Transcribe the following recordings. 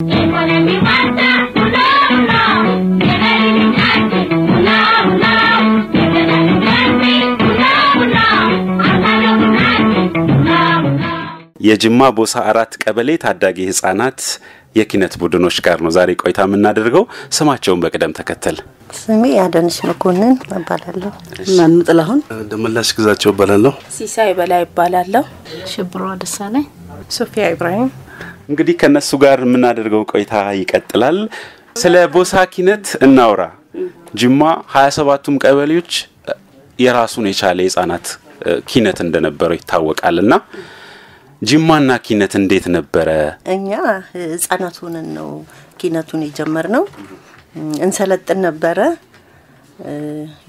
የጅማ ቦሳ አራት ቀበሌ ታዳጊ ህፃናት የኪነት ቡድኖች ጋር ነው ዛሬ ቆይታ የምናደርገው። ስማቸውን በቅደም ተከተል። ስሜ ያደንሽ መኮንን እባላለሁ። ማን ጥላሁን ደመላሽ ግዛቸው እባላለሁ። ሲሳይ በላይ እባላለሁ። ሽብሮ ደሳለኝ። ሶፊያ ኢብራሂም። እንግዲህ ከነሱ ጋር የምናደርገው ቆይታ ይቀጥላል። ስለ ቦሳ ኪነት እናውራ። ጅማ 27ቱም ቀበሌዎች የራሱን የቻለ ህፃናት ኪነት እንደነበረው ይታወቃልና ጅማና ኪነት እንዴት ነበረ? እኛ ህፃናቱን ነው ኪነቱን የጀመርነው። እንሰለጥን ነበረ።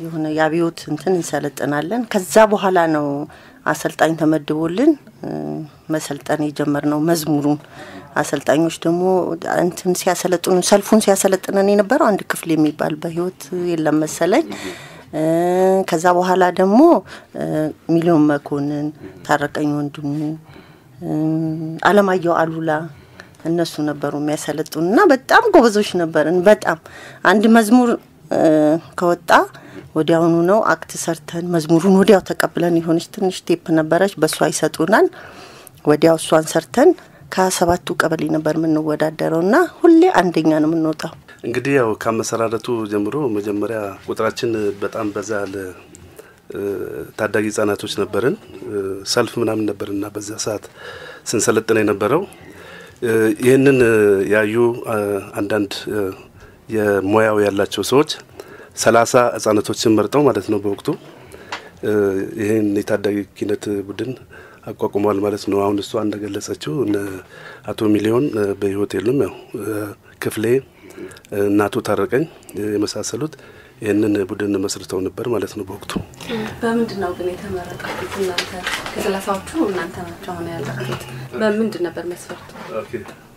የሆነ ያቢዮት እንትን እንሰለጥናለን። ከዛ በኋላ ነው አሰልጣኝ ተመድቦልን መሰልጠን የጀመርነው። መዝሙሩን አሰልጣኞች ደግሞ እንትን ሲያሰለጥኑ ሰልፉን ሲያሰለጥነን የነበረው አንድ ክፍል የሚባል በህይወት የለም መሰለኝ። ከዛ በኋላ ደግሞ ሚሊዮን መኮንን፣ ታረቀኝ ወንድሙ፣ አለማየሁ አሉላ እነሱ ነበሩ የሚያሰለጥኑና በጣም ጎበዞች ነበርን። በጣም አንድ መዝሙር ከወጣ ወዲያውኑ ነው አክት ሰርተን መዝሙሩን ወዲያው ተቀብለን ይሆንሽ ትንሽ ቴፕ ነበረች በሷ ይሰጡናል። ወዲያው እሷን ሰርተን ከ7ቱ ቀበሌ ነበር የምንወዳደረውና ሁሌ አንደኛ ነው የምንወጣው። እንግዲህ ያው ከመሰራረቱ ጀምሮ መጀመሪያ ቁጥራችን በጣም በዛለ ታዳጊ ህፃናቶች ነበርን። ሰልፍ ምናምን ነበርና በዛ ሰዓት ስንሰለጥን የነበረው ይሄንን ያዩ አንዳንድ የሞያው ያላቸው ሰዎች 30 ህፃናቶችን መርጠው ማለት ነው በወቅቱ ይሄን የታዳጊ ኪነት ቡድን አቋቁሟል ማለት ነው። አሁን እሷ እንደገለጸችው አቶ ሚሊዮን በህይወት የሉም። ያው ክፍሌ እናቱ ታረቀኝ የመሳሰሉት ይሄንን ቡድን መስርተው ነበር ማለት ነው በወቅቱ። በምንድነው ግን የተመረጣችሁት እናንተ? ከ30ዎቹ እናንተ ናችሁ አሁን ያላችሁት። በምንድን ነበር መስፈርቱ? ኦኬ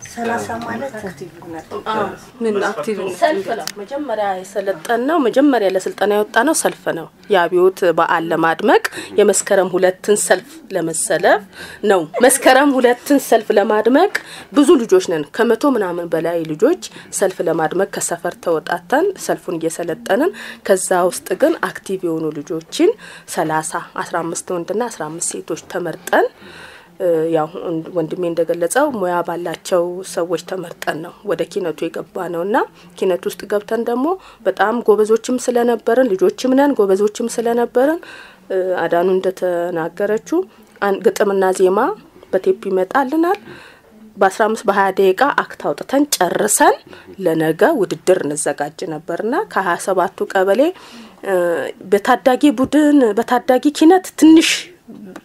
30 ማለት አክቲቭ ነበር። ምን አክቲቭ ሰልፍ ነው መጀመሪያ የሰለጠነው። መጀመሪያ ለስልጠና የወጣነው ሰልፍ ነው። ያቢዮት በዓል ለማድመቅ የመስከረም 2ን ሰልፍ ለመሰለፍ ነው። መስከረም 2ን ሰልፍ ለማድመቅ ብዙ ልጆች ነን ከ100 ምናምን በላይ ልጆች ሰልፍ ለማድመቅ ከሰፈር ተወጣጣን ሰልፉን እየሰለጠንን። ከዛ ውስጥ ግን አክቲቭ የሆኑ ልጆችን 30 15 ወንድና 15 ሴቶች ተመርጠን ያው ወንድሜ እንደገለጸው ሙያ ባላቸው ሰዎች ተመርጠን ነው ወደ ኪነቱ የገባነውና ኪነቱ ውስጥ ገብተን ደግሞ በጣም ጎበዞችም ስለነበርን ልጆችም ነን ጎበዞችም ስለነበርን አዳኑ እንደተናገረችው ግጥምና ዜማ በቴፕ ይመጣልናል። በ15 በ20 ደቂቃ አክት አውጥተን ጨርሰን ለነገ ውድድር እንዘጋጅ ነበርና ከ27ቱ ቀበሌ በታዳጊ ቡድን በታዳጊ ኪነት ትንሽ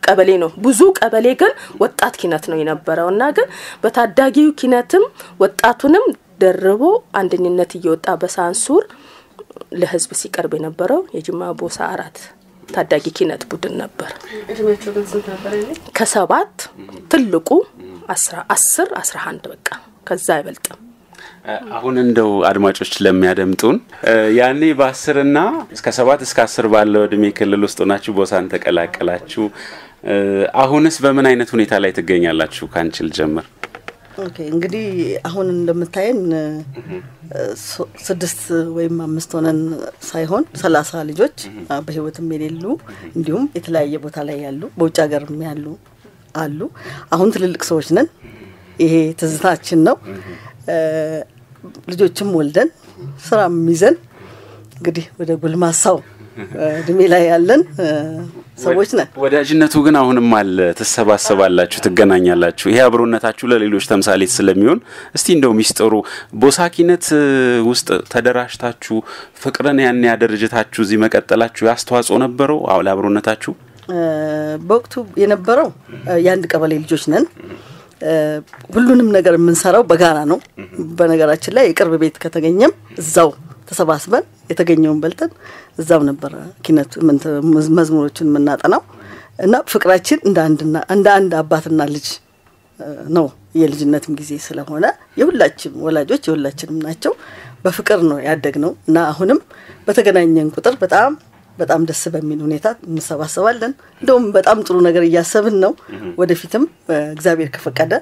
ቀበሌ ነው። ብዙ ቀበሌ ግን ወጣት ኪነት ነው የነበረውና ግን በታዳጊው ኪነትም ወጣቱንም ደርቦ አንደኝነት እየወጣ በሳንሱር ለህዝብ ሲቀርብ የነበረው የጅማ ቦሳ አራት ታዳጊ ኪነት ቡድን ነበር። እድሜያቸው ግን ስንት ነበር? ከ7 ትልቁ 10 11 በቃ ከዛ አይበልጥም። አሁን እንደው አድማጮች ለሚያደምጡን ያኔ በ10 እና እስከ 7 እስከ 10 ባለው እድሜ ክልል ውስጥ ሆናችሁ ቦሳን ተቀላቀላችሁ። አሁንስ በምን አይነት ሁኔታ ላይ ትገኛላችሁ? ካንችል ጀምር። ኦኬ እንግዲህ አሁን እንደምታየን 6 ወይም 5 ሆነን ሳይሆን 30 ልጆች በህይወትም የሌሉ እንዲሁም የተለያየ ቦታ ላይ ያሉ በውጭ ሀገርም ያሉ አሉ። አሁን ትልልቅ ሰዎች ነን። ይሄ ትዝታችን ነው። ልጆችም ወልደን ስራም ይዘን እንግዲህ ወደ ጉልማሳው እድሜ ላይ ያለን ሰዎች ነን። ወዳጅነቱ ግን አሁንም አለ። ተሰባሰባላችሁ ትገናኛላችሁ። ይሄ አብሮነታችሁ ለሌሎች ተምሳሌት ስለሚሆን እስቲ እንደው ሚስጥሩ ቦሳ ኪነት ውስጥ ተደራጅታችሁ ፍቅርን ያን ያደረጃታችሁ እዚህ መቀጠላችሁ ያስተዋጽኦ ነበረው ለአብሮነታችሁ? በወቅቱ የነበረው የአንድ ቀበሌ ልጆች ነን። ሁሉንም ነገር የምንሰራው በጋራ ነው። በነገራችን ላይ የቅርብ ቤት ከተገኘም እዛው ተሰባስበን የተገኘውን በልተን እዛው ነበር ኪነት መዝሙሮችን የምናጠናው እና ፍቅራችን እንደ አንድ አባትና ልጅ ነው። የልጅነትም ጊዜ ስለሆነ የሁላችንም ወላጆች የሁላችንም ናቸው። በፍቅር ነው ያደግነው እና አሁንም በተገናኘን ቁጥር በጣም በጣም ደስ በሚል ሁኔታ እንሰባሰባለን እንደውም በጣም ጥሩ ነገር እያሰብን ነው ወደፊትም እግዚአብሔር ከፈቀደ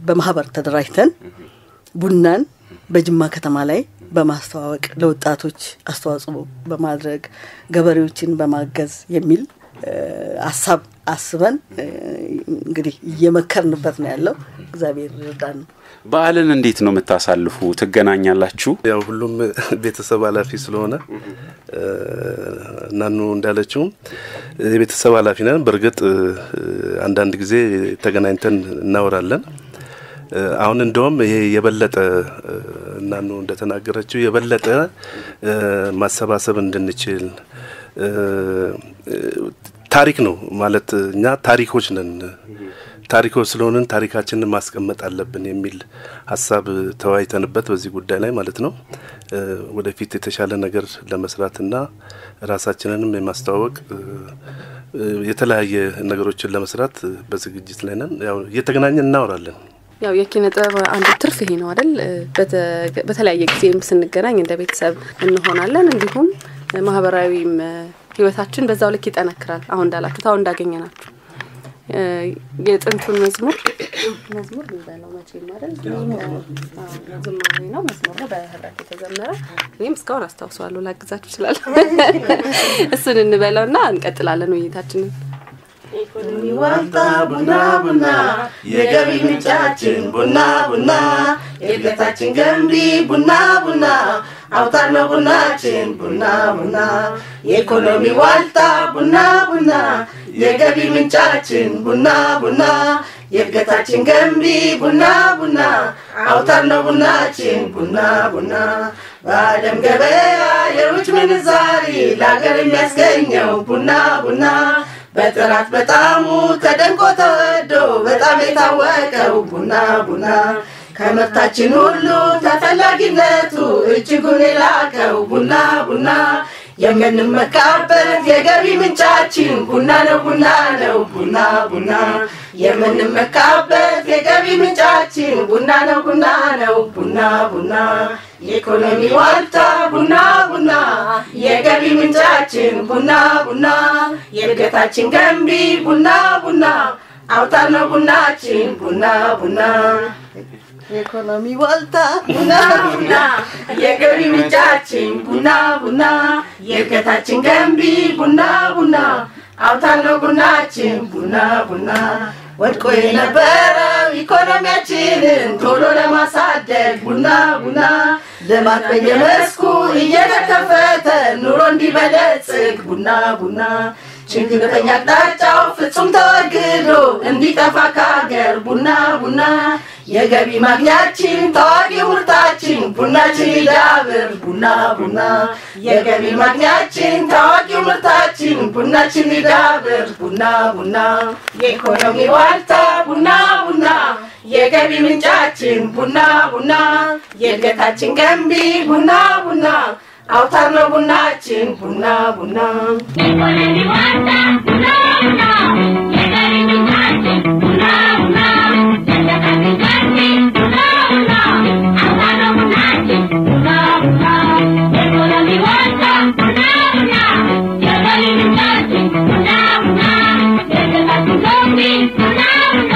በማህበር ተደራጅተን ቡናን በጅማ ከተማ ላይ በማስተዋወቅ ለወጣቶች አስተዋጽኦ በማድረግ ገበሬዎችን በማገዝ የሚል ሐሳብ አስበን እንግዲህ እየመከርንበት ነው ያለው እግዚአብሔር ይርዳን በዓልን እንዴት ነው የምታሳልፉ ትገናኛላችሁ ያው ሁሉም ቤተሰብ ኃላፊ ስለሆነ እናኑ እንዳለችው የቤተሰብ ኃላፊ ነን በርግጥ አንዳንድ ጊዜ ተገናኝተን እናወራለን አሁን እንደውም ይሄ የበለጠ እናኑ እንደተናገረችው የበለጠ ማሰባሰብ እንድንችል ታሪክ ነው ማለት እኛ ታሪኮች ነን ታሪኮች ስለሆነን ታሪካችንን ማስቀመጥ አለብን የሚል ሐሳብ ተወያይተንበት በዚህ ጉዳይ ላይ ማለት ነው ወደፊት የተሻለ ነገር ለመስራትና ራሳችንንም የማስተዋወቅ የተለያየ ነገሮችን ለመስራት በዝግጅት ላይ ነን ያው እየተገናኘን እናወራለን ያው የኪነ ጥበብ አንዱ ትርፍ ይሄ ነው አይደል በተለያየ ጊዜም ስንገናኝ እንደ ቤተሰብ እንሆናለን እንዲሁም ማህበራዊም ህይወታችን በዛው ልክ ይጠነክራል አሁን እንዳላችሁት አሁን እንዳገኘናችሁ የጥንቱን መዝሙር እንደለው መቼም አይደል ነው መዝሙር በህብረት የተዘመረ እኔም እስካሁን አስታውሳለሁ ላግዛችሁ ይችላል እሱን እንበለውና እንቀጥላለን ውይይታችንን ኢኮኖሚ ዋልታ ቡና ቡና የገቢ ምንጫችን ቡና ቡና የእድገታችን ገንቢ ቡና ቡና አውታር ነው ቡናችን ቡና ቡና የኢኮኖሚ ዋልታ ቡና ቡና የገቢ ምንጫችን ቡና ቡና የእድገታችን ገንቢ ቡና ቡና አውታር ነው ቡናችን ቡና ቡና በዓለም ገበያ የውጭ ምንዛሪ ለሀገር የሚያስገኘው ቡና ቡና በጥራት በጣሙ ተደንቆ ተወዶ በጣም የታወቀው ቡና ቡና ከመርታችን ሁሉ ተፈላጊነቱ እጅጉን የላቀው ቡና ቡና የምንመካበት የገቢ ምንጫችን ቡና ነው ቡና ነው ቡና ቡና የምንመካበት የገቢ ምንጫችን ቡና ነው ቡና ነው ቡና ቡና የኢኮኖሚ ዋልታ ቡና ቡና የገቢ ምንጫችን ቡና ቡና የእድገታችን ገንቢ ቡና ቡና አውታር ነው ቡናችን ቡና ቡና የኢኮኖሚ ዋልታ ቡና ቡና የገቢ ምንጫችን ቡና ቡና የእድገታችን ገንቢ ቡና ቡና አውታር ነው ቡናችን ቡና ቡና ወድቆ የነበረው ኢኮኖሚያችንን ቶሎ ለማሳደግ ቡና ቡና ልማት በየመስኩ እየተከፈተ ኑሮ እንዲበለጽግ ቡና ቡና ችግረኛ አቅጣጫው ፍጹም ተወግዶ እንዲጠፋ ከሀገር ቡና ቡና የገቢ ማግኛችን ታዋቂ ምርታችን ቡናችን ይዳብር ቡና ቡና የገቢ ማግኛችን ታዋቂ ምርታችን ቡናችን ይዳብር ቡና ቡና የኢኮኖሚ ዋልታ ቡና ቡና የገቢ ምንጫችን ቡና ቡና የእድገታችን ገንቢ ቡና ቡና አውታር ነው ቡናችን ቡና ቡና የኢኮኖሚ ዋልታ ቡና ቡና የገቢ ምንጫችን ቡና ቡና የእድገታችን ገንቢ ቡና ቡና አውታር ነው ቡናችን ቡና ቡና የኢኮኖሚ ዋልታ ቡና ቡና የገቢ ምንጫችን ቡና ቡና የእድገታችን ገንቢ ቡና ቡና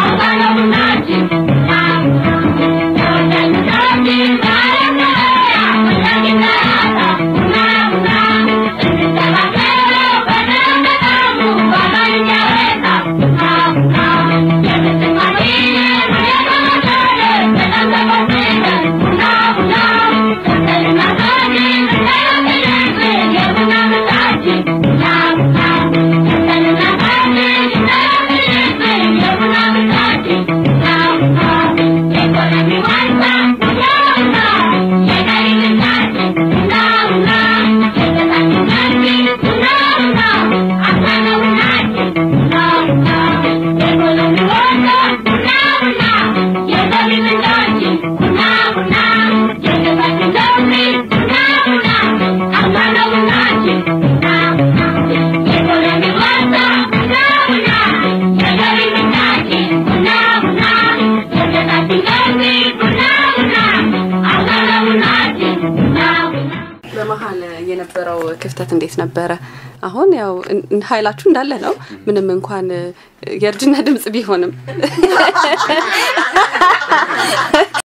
አውታር ነው ቡናችን ቡና Thank you. የነበረው ክፍተት እንዴት ነበረ? አሁን ያው ኃይላችሁ እንዳለ ነው ምንም እንኳን የርጅና ድምጽ ቢሆንም